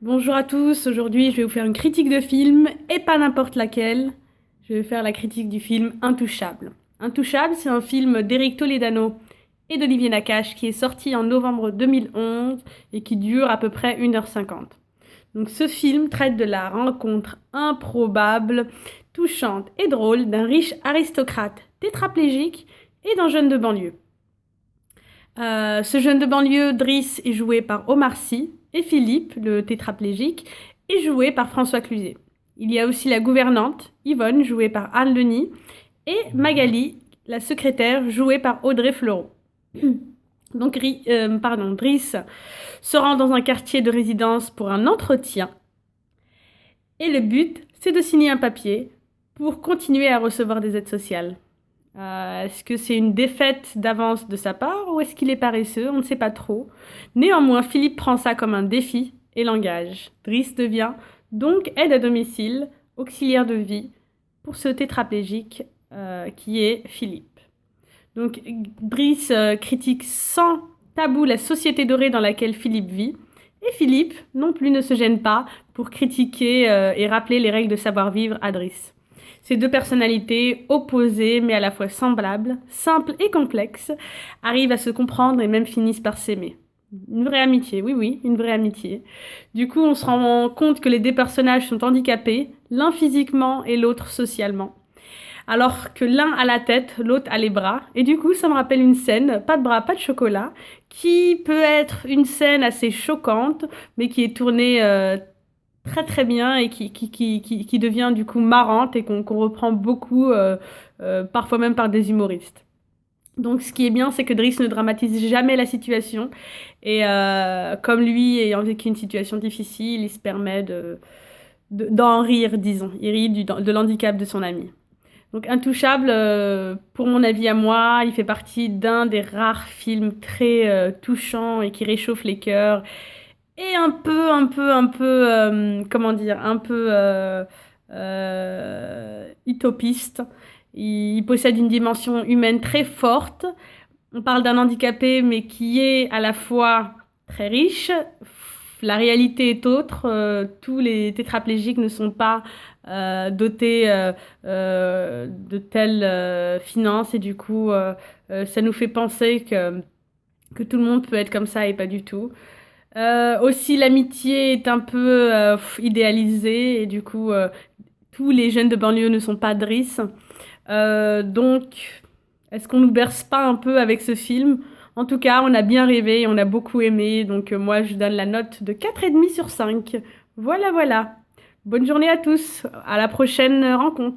Bonjour à tous, aujourd'hui je vais vous faire une critique de film et pas n'importe laquelle. Je vais faire la critique du film Intouchable. Intouchable, c'est un film d'Éric Toledano et d'Olivier Nakache qui est sorti en novembre 2011 et qui dure à peu près 1h50. Donc ce film traite de la rencontre improbable, touchante et drôle d'un riche aristocrate tétraplégique et d'un jeune de banlieue. Ce jeune de banlieue, Driss, est joué par Omar Sy et Philippe, le tétraplégique, est joué par François Cluzet. Il y a aussi la gouvernante, Yvonne, jouée par Anne Leny, et Magali, la secrétaire, jouée par Audrey Fleurot. Donc, Driss se rend dans un quartier de résidence pour un entretien. Et le but, c'est de signer un papier pour continuer à recevoir des aides sociales. Est-ce que c'est une défaite d'avance de sa part ou est-ce qu'il est paresseux? On ne sait pas trop. Néanmoins, Philippe prend ça comme un défi et l'engage. Driss devient donc aide à domicile, auxiliaire de vie pour ce tétraplégique qui est Philippe. Donc Driss critique sans tabou la société dorée dans laquelle Philippe vit. Et Philippe non plus ne se gêne pas pour critiquer et rappeler les règles de savoir-vivre à Driss. Ces deux personnalités opposées mais à la fois semblables, simples et complexes, arrivent à se comprendre et même finissent par s'aimer. Une vraie amitié, oui oui, une vraie amitié. Du coup, on se rend compte que les deux personnages sont handicapés, l'un physiquement et l'autre socialement. Alors que l'un a la tête, l'autre a les bras. Et du coup, ça me rappelle une scène, pas de bras, pas de chocolat, qui peut être une scène assez choquante, mais qui est tournée très très bien et qui devient du coup marrante et qu'on reprend beaucoup, parfois même par des humoristes. Donc ce qui est bien, c'est que Driss ne dramatise jamais la situation et comme lui ayant vécu une situation difficile, il se permet d'en rire, disons. Il rit de l'handicap de son ami. Donc Intouchable, pour mon avis à moi, il fait partie d'un des rares films très touchants et qui réchauffe les cœurs et comment dire, un peu utopiste. Il possède une dimension humaine très forte. On parle d'un handicapé, mais qui est à la fois très riche. La réalité est autre. Tous les tétraplégiques ne sont pas dotés de telles finances et du coup, ça nous fait penser que tout le monde peut être comme ça et pas du tout. Aussi, l'amitié est un peu idéalisée et du coup, tous les jeunes de banlieue ne sont pas Driss. Donc, est-ce qu'on nous berce pas un peu avec ce film? En tout cas, on a bien rêvé et on a beaucoup aimé. Donc, moi, je donne la note de 4,5 sur 5. Voilà, voilà. Bonne journée à tous. À la prochaine rencontre.